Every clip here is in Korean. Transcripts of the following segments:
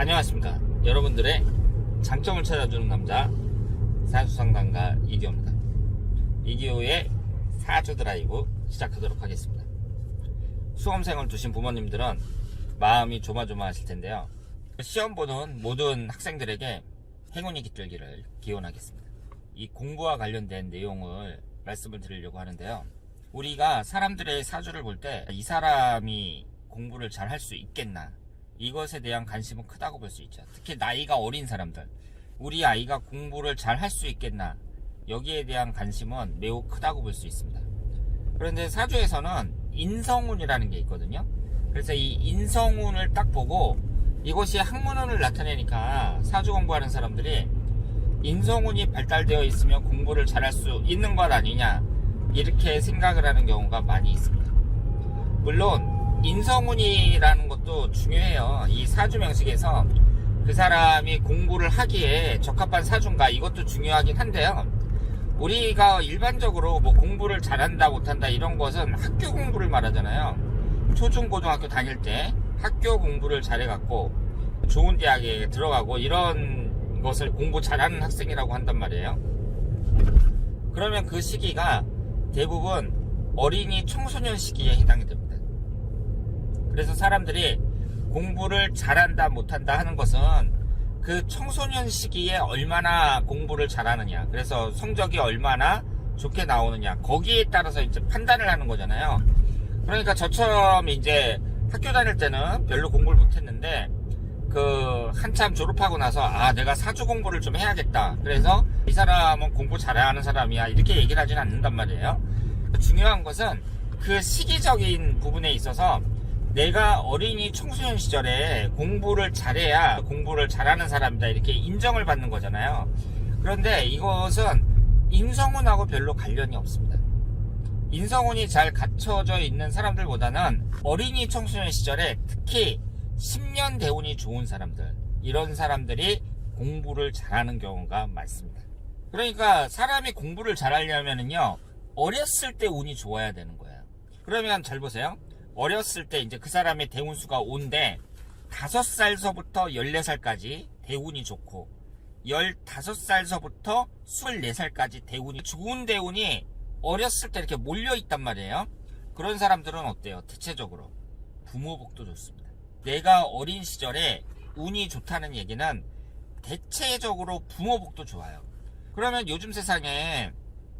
안녕하십니까. 여러분들의 장점을 찾아주는 남자 산수상담가 이기호입니다. 이기호의 사주 드라이브 시작하도록 하겠습니다. 수험생을 두신 부모님들은 마음이 조마조마하실 텐데요. 시험 보는 모든 학생들에게 행운이 깃들기를 기원하겠습니다. 이 공부와 관련된 내용을 말씀을 드리려고 하는데요. 우리가 사람들의 사주를 볼 때 이 사람이 공부를 잘 할 수 있겠나, 이것에 대한 관심은 크다고 볼 수 있죠. 특히 나이가 어린 사람들, 우리 아이가 공부를 잘 할 수 있겠나, 여기에 대한 관심은 매우 크다고 볼 수 있습니다. 그런데 사주에서는 인성운이라는 게 있거든요. 그래서 이 인성운을 딱 보고 이것이 학문운을 나타내니까 사주 공부하는 사람들이 인성운이 발달되어 있으면 공부를 잘할 수 있는 것 아니냐, 이렇게 생각을 하는 경우가 많이 있습니다. 물론 인성운이라는 것도 중요해요. 이 사주 명식에서 그 사람이 공부를 하기에 적합한 사주인가, 이것도 중요하긴 한데요. 우리가 일반적으로 뭐 공부를 잘한다 못한다 이런 것은 학교 공부를 말하잖아요. 초중고등학교 다닐 때 학교 공부를 잘해갖고 좋은 대학에 들어가고 이런 것을 공부 잘하는 학생이라고 한단 말이에요. 그러면 그 시기가 대부분 어린이 청소년 시기에 해당이 됩니다. 그래서 사람들이 공부를 잘한다 못한다 하는 것은 그 청소년 시기에 얼마나 공부를 잘하느냐, 그래서 성적이 얼마나 좋게 나오느냐, 거기에 따라서 이제 판단을 하는 거잖아요. 그러니까 저처럼 이제 학교 다닐 때는 별로 공부를 못했는데 그 한참 졸업하고 나서 내가 사주 공부를 좀 해야겠다, 그래서 이 사람은 공부 잘하는 사람이야, 이렇게 얘기를 하지는 않는단 말이에요. 중요한 것은 그 시기적인 부분에 있어서 내가 어린이 청소년 시절에 공부를 잘해야 공부를 잘하는 사람이다, 이렇게 인정을 받는 거잖아요. 그런데 이것은 인성운하고 별로 관련이 없습니다. 인성운이 잘 갖춰져 있는 사람들보다는 어린이 청소년 시절에 특히 10년 대운이 좋은 사람들, 이런 사람들이 공부를 잘하는 경우가 많습니다. 그러니까 사람이 공부를 잘하려면요, 어렸을 때 운이 좋아야 되는 거예요. 그러면 잘 보세요. 어렸을 때 이제 그 사람의 대운수가 5인데 5살서부터 14살까지 대운이 좋고 15살서부터 24살까지 대운이 좋은 대운이 어렸을 때 이렇게 몰려 있단 말이에요. 그런 사람들은 어때요? 대체적으로 부모복도 좋습니다. 내가 어린 시절에 운이 좋다는 얘기는 대체적으로 부모복도 좋아요. 그러면 요즘 세상에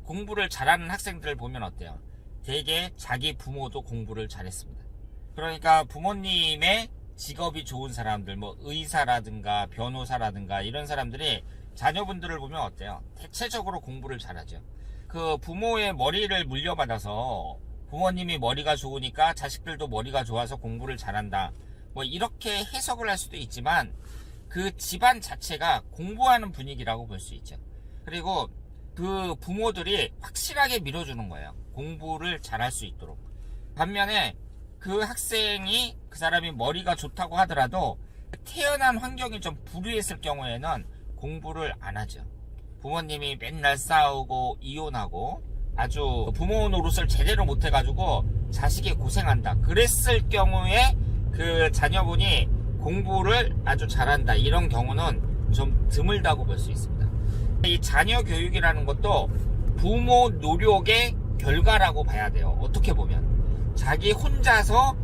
공부를 잘하는 학생들을 보면 어때요? 대개 자기 부모도 공부를 잘했습니다. 그러니까 부모님의 직업이 좋은 사람들, 뭐 의사라든가 변호사라든가 이런 사람들이 자녀분들을 보면 어때요? 대체적으로 공부를 잘하죠. 그 부모의 머리를 물려받아서 부모님이 머리가 좋으니까 자식들도 머리가 좋아서 공부를 잘한다, 뭐 이렇게 해석을 할 수도 있지만 그 집안 자체가 공부하는 분위기라고 볼 수 있죠. 그리고 그 부모들이 확실하게 밀어주는 거예요. 공부를 잘할 수 있도록. 반면에 그 학생이, 그 사람이 머리가 좋다고 하더라도 태어난 환경이 좀 불우했을 경우에는 공부를 안 하죠. 부모님이 맨날 싸우고 이혼하고 아주 부모 노릇을 제대로 못해가지고 자식이 고생한다, 그랬을 경우에 그 자녀분이 공부를 아주 잘한다, 이런 경우는 좀 드물다고 볼 수 있습니다. 이 자녀 교육이라는 것도 부모 노력의 결과라고 봐야 돼요. 어떻게 보면 자기 혼자서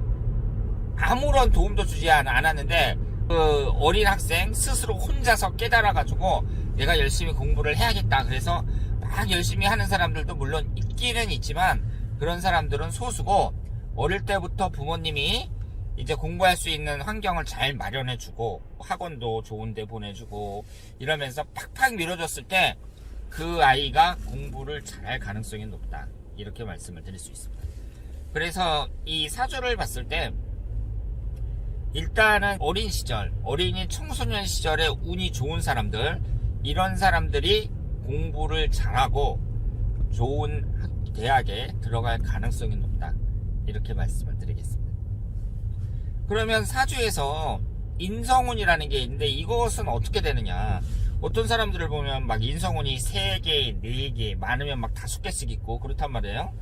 아무런 도움도 주지 않았는데 그 어린 학생 스스로 혼자서 깨달아 가지고 내가 열심히 공부를 해야겠다, 그래서 막 열심히 하는 사람들도 물론 있기는 있지만 그런 사람들은 소수고, 어릴 때부터 부모님이 이제 공부할 수 있는 환경을 잘 마련해주고 학원도 좋은데 보내주고 이러면서 팍팍 밀어줬을 때 그 아이가 공부를 잘할 가능성이 높다, 이렇게 말씀을 드릴 수 있습니다. 그래서 이 사주를 봤을 때 일단은 어린 시절, 어린이 청소년 시절에 운이 좋은 사람들, 이런 사람들이 공부를 잘하고 좋은 대학에 들어갈 가능성이 높다, 이렇게 말씀을 드리겠습니다. 그러면 사주에서 인성운이라는 게 있는데 이것은 어떻게 되느냐, 어떤 사람들을 보면 막 인성운이 3개, 4개, 많으면 막 5개씩 있고 그렇단 말이에요.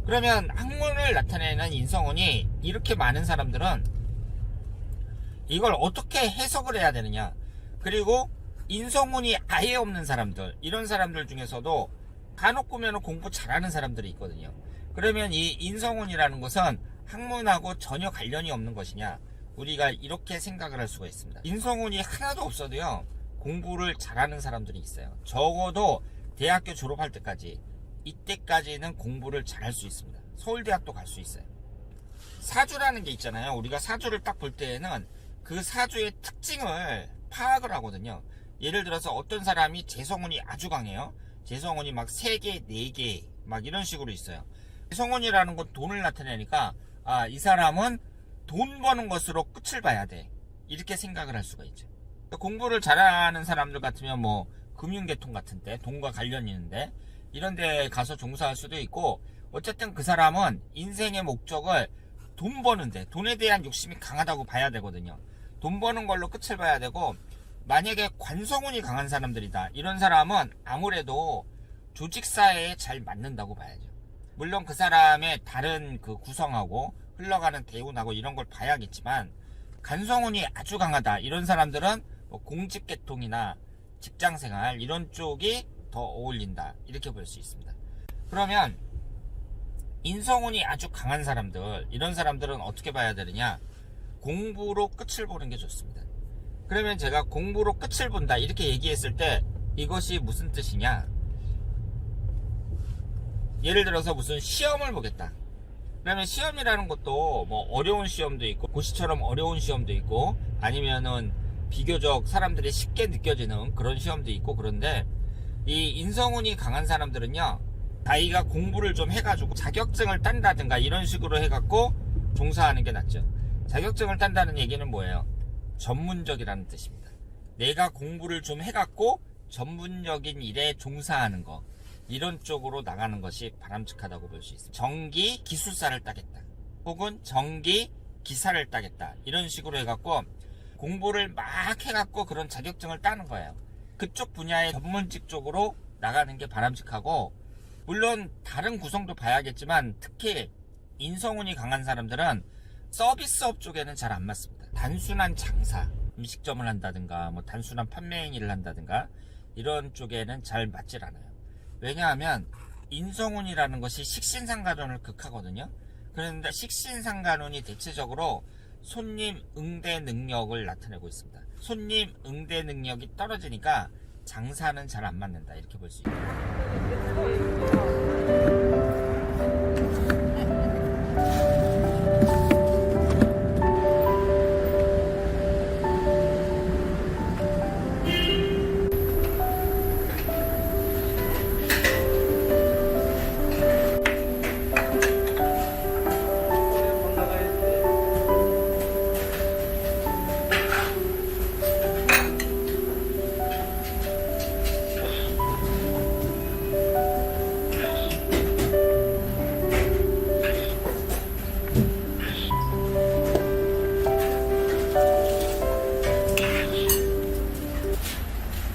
그러면 학문을 나타내는 인성운이 이렇게 많은 사람들은 이걸 어떻게 해석을 해야 되느냐. 그리고 인성운이 아예 없는 사람들, 이런 사람들 중에서도 간혹 보면 공부 잘하는 사람들이 있거든요. 그러면 이 인성운이라는 것은 학문하고 전혀 관련이 없는 것이냐, 우리가 이렇게 생각을 할 수가 있습니다. 인성운이 하나도 없어도요 공부를 잘하는 사람들이 있어요. 적어도 대학교 졸업할 때까지, 이때까지는 공부를 잘할 수 있습니다. 서울대학도 갈 수 있어요. 사주라는 게 있잖아요. 우리가 사주를 딱 볼 때에는 그 사주의 특징을 파악을 하거든요. 예를 들어서 어떤 사람이 재성운이 아주 강해요. 재성운이 막 3개, 4개 막 이런 식으로 있어요. 재성운이라는 건 돈을 나타내니까 이 사람은 돈 버는 것으로 끝을 봐야 돼, 이렇게 생각을 할 수가 있죠. 공부를 잘하는 사람들 같으면 뭐 금융계통 같은데, 돈과 관련이 있는데 이런 데 가서 종사할 수도 있고, 어쨌든 그 사람은 인생의 목적을 돈 버는데, 돈에 대한 욕심이 강하다고 봐야 되거든요. 돈 버는 걸로 끝을 봐야 되고, 만약에 관성운이 강한 사람들이다, 이런 사람은 아무래도 조직사회에 잘 맞는다고 봐야죠. 물론 그 사람의 다른 그 구성하고 흘러가는 대운하고 이런 걸 봐야겠지만, 간성운이 아주 강하다, 이런 사람들은 뭐 공직계통이나 직장생활 이런 쪽이 더 어울린다, 이렇게 볼 수 있습니다. 그러면 인성운이 아주 강한 사람들, 이런 사람들은 어떻게 봐야 되느냐, 공부로 끝을 보는 게 좋습니다. 그러면 제가 공부로 끝을 본다 이렇게 얘기했을 때 이것이 무슨 뜻이냐, 예를 들어서 무슨 시험을 보겠다. 그러면 시험이라는 것도 뭐 어려운 시험도 있고, 고시처럼 어려운 시험도 있고, 아니면은 비교적 사람들이 쉽게 느껴지는 그런 시험도 있고, 그런데 이 인성운이 강한 사람들은요, 자기가 공부를 좀 해가지고 자격증을 딴다든가 이런 식으로 해갖고 종사하는 게 낫죠. 자격증을 딴다는 얘기는 뭐예요? 전문적이라는 뜻입니다. 내가 공부를 좀 해갖고 전문적인 일에 종사하는 거, 이런 쪽으로 나가는 것이 바람직하다고 볼 수 있습니다. 전기 기술사를 따겠다, 혹은 전기 기사를 따겠다, 이런 식으로 해갖고 공부를 막 해갖고 그런 자격증을 따는 거예요. 그쪽 분야의 전문직 쪽으로 나가는 게 바람직하고, 물론 다른 구성도 봐야겠지만 특히 인성운이 강한 사람들은 서비스업 쪽에는 잘 안 맞습니다. 단순한 장사, 음식점을 한다든가 뭐 단순한 판매 일을 한다든가 이런 쪽에는 잘 맞질 않아요. 왜냐하면 인성운이라는 것이 식신상간운을 극하거든요. 그런데 식신상간운이 대체적으로 손님 응대 능력을 나타내고 있습니다. 손님 응대 능력이 떨어지니까 장사는 잘 안 맞는다, 이렇게 볼 수 있습니다.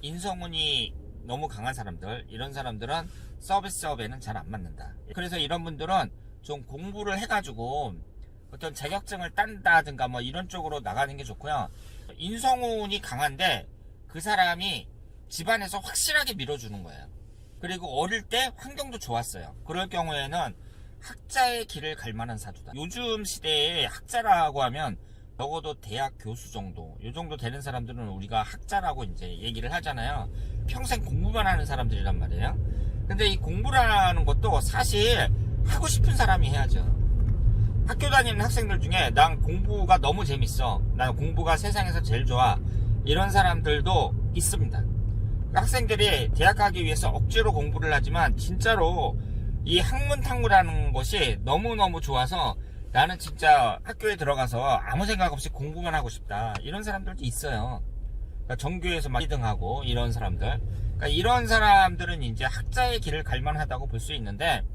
인성운이 너무 강한 사람들, 이런 사람들은 서비스업에는 잘 안 맞는다. 그래서 이런 분들은 좀 공부를 해가지고 어떤 자격증을 딴다든가 뭐 이런 쪽으로 나가는 게 좋고요. 인성운이 강한데 그 사람이 집안에서 확실하게 밀어주는 거예요. 그리고 어릴 때 환경도 좋았어요. 그럴 경우에는 학자의 길을 갈 만한 사주다. 요즘 시대에 학자라고 하면 적어도 대학 교수 정도, 요 정도 되는 사람들은 우리가 학자라고 이제 얘기를 하잖아요. 평생 공부만 하는 사람들이란 말이에요. 근데 이 공부라는 것도 사실 하고 싶은 사람이 해야죠. 학교 다니는 학생들 중에 난 공부가 너무 재밌어, 난 공부가 세상에서 제일 좋아, 이런 사람들도 있습니다. 학생들이 대학 가기 위해서 억지로 공부를 하지만 진짜로 이 학문탕구라는 것이 너무너무 좋아서 나는 진짜 학교에 들어가서 아무 생각 없이 공부만 하고 싶다, 이런 사람들도 있어요. 그러니까 전교에서 막 2등하고 이런 사람들, 그러니까 이런 사람들은 이제 학자의 길을 갈 만하다고 볼 수 있는데,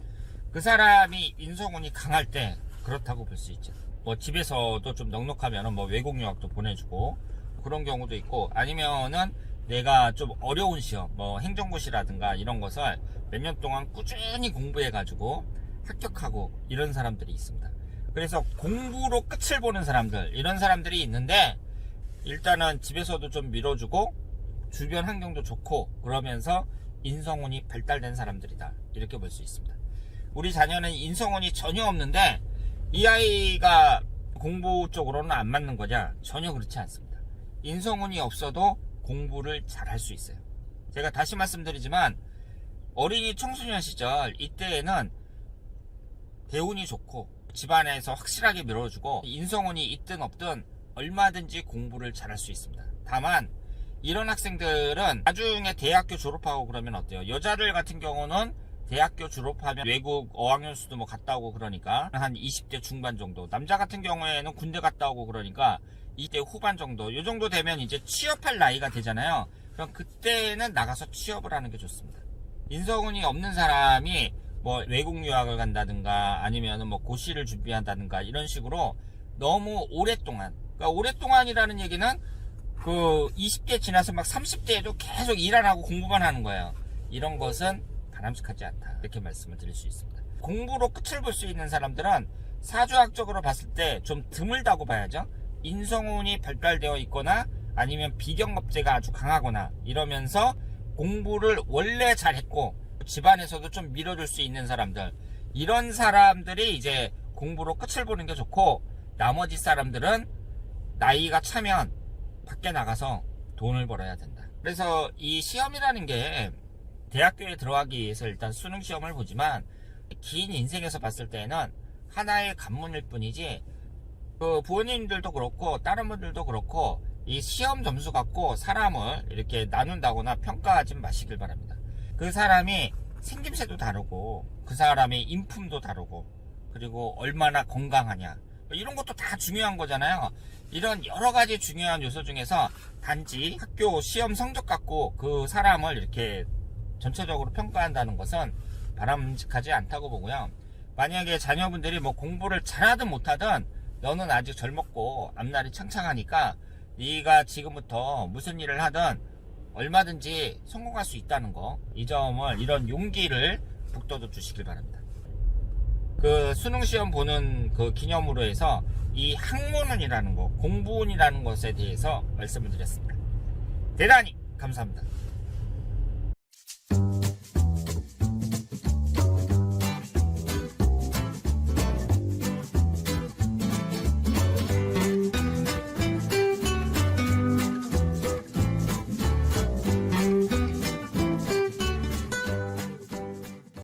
그 사람이 인성운이 강할 때 그렇다고 볼 수 있죠. 뭐 집에서도 좀 넉넉하면 뭐 외국 유학도 보내주고 그런 경우도 있고, 아니면은 내가 좀 어려운 시험, 뭐 행정고시라든가 이런 것을 몇 년 동안 꾸준히 공부해가지고 합격하고 이런 사람들이 있습니다. 그래서 공부로 끝을 보는 사람들, 이런 사람들이 있는데, 일단은 집에서도 좀 밀어주고 주변 환경도 좋고 그러면서 인성운이 발달된 사람들이다, 이렇게 볼 수 있습니다. 우리 자녀는 인성운이 전혀 없는데 이 아이가 공부 쪽으로는 안 맞는 거냐? 전혀 그렇지 않습니다. 인성운이 없어도 공부를 잘 할 수 있어요. 제가 다시 말씀드리지만 어린이 청소년 시절 이때에는 대운이 좋고 집안에서 확실하게 밀어주고 인성운이 있든 없든 얼마든지 공부를 잘 할 수 있습니다. 다만 이런 학생들은 나중에 대학교 졸업하고 그러면 어때요? 여자들 같은 경우는 대학교 졸업하면 외국 어학연수도 뭐 갔다 오고 그러니까 한 20대 중반 정도, 남자 같은 경우에는 군대 갔다 오고 그러니까 20대 후반 정도, 요 정도 되면 이제 취업할 나이가 되잖아요. 그럼 그때는 나가서 취업을 하는 게 좋습니다. 인성운이 없는 사람이 뭐 외국 유학을 간다든가 아니면은 뭐 고시를 준비한다든가 이런 식으로 너무 오랫동안, 그러니까 오랫동안이라는 얘기는 그 20대 지나서 막 30대에도 계속 일 안 하고 공부만 하는 거예요. 이런 것은 바람직하지 않다, 이렇게 말씀을 드릴 수 있습니다. 공부로 끝을 볼 수 있는 사람들은 사주학적으로 봤을 때 좀 드물다고 봐야죠. 인성운이 발달되어 있거나 아니면 비경업제가 아주 강하거나 이러면서 공부를 원래 잘했고 집안에서도 좀 밀어줄 수 있는 사람들, 이런 사람들이 이제 공부로 끝을 보는 게 좋고, 나머지 사람들은 나이가 차면 밖에 나가서 돈을 벌어야 된다. 그래서 이 시험이라는 게 대학교에 들어가기 위해서 일단 수능 시험을 보지만 긴 인생에서 봤을 때는 하나의 관문일 뿐이지, 그 부모님들도 그렇고 다른 분들도 그렇고 이 시험 점수 갖고 사람을 이렇게 나눈다거나 평가하지 마시길 바랍니다. 그 사람이 생김새도 다르고 그 사람의 인품도 다르고 그리고 얼마나 건강하냐, 이런 것도 다 중요한 거잖아요. 이런 여러 가지 중요한 요소 중에서 단지 학교 시험 성적 갖고 그 사람을 이렇게 전체적으로 평가한다는 것은 바람직하지 않다고 보고요. 만약에 자녀분들이 뭐 공부를 잘하든 못하든 너는 아직 젊었고 앞날이 창창하니까 네가 지금부터 무슨 일을 하든 얼마든지 성공할 수 있다는 거, 이 점을, 이런 용기를 북돋워 주시길 바랍니다. 그 수능시험 보는 그 기념으로 해서 이 학문운이라는 거, 공부운이라는 것에 대해서 말씀을 드렸습니다. 대단히 감사합니다.